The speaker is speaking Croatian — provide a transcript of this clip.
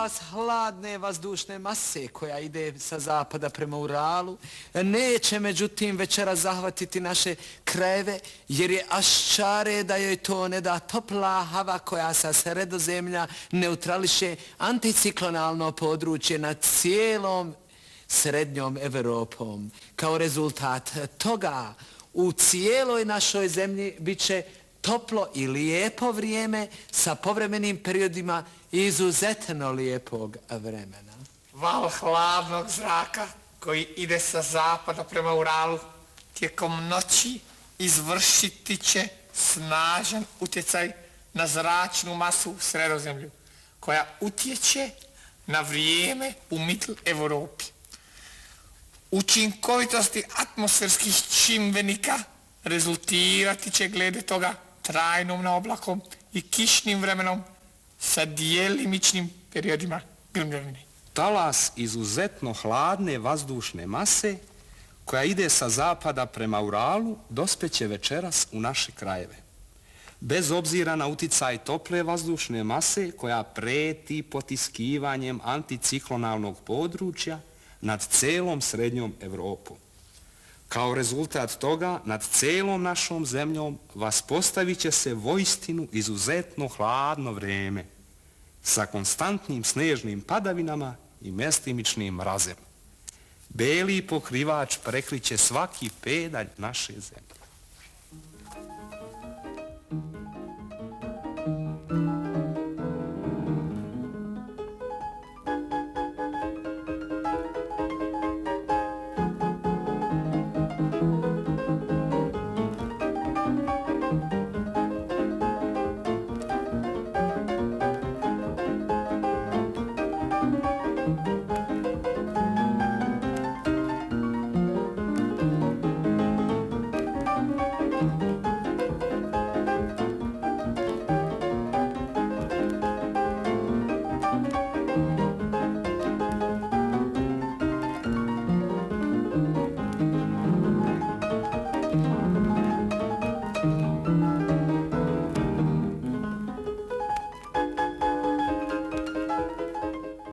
talas hladne vazdušne mase koja ide sa zapada prema Uralu neće međutim večera zahvatiti naše krajeve jer je aščare da joj to ne da topla hava koja sa Sredozemlja neutrališe anticiklonalno područje nad cijelom srednjom Evropom. Kao rezultat toga u cijeloj našoj zemlji bit će toplo i lijepo vrijeme sa povremenim periodima izuzetno lijepog vremena. Val hladnog zraka koji ide sa zapada prema Uralu tijekom noći izvršiti će snažan utjecaj na zračnu masu u Sredozemlju koja utječe na vrijeme u Mittel Europi. Učinkovitosti atmosferskih čimbenika rezultirati će glede toga trajnom oblakom i kišnim vremenom sa dijelimičnim periodima grmljavine. Talas izuzetno hladne vazdušne mase koja ide sa zapada prema Uralu dospeće večeras u naše krajeve. Bez obzira na uticaj tople vazdušne mase koja preti potiskivanjem anticiklonalnog područja nad celom srednjom Evropom. Kao rezultat toga, nad celom našom zemljom vaspostavit će se voistinu izuzetno hladno vreme sa konstantnim snežnim padavinama i mestimičnim mrazem. Beli pokrivač prekriće svaki pedalj naše zemlje.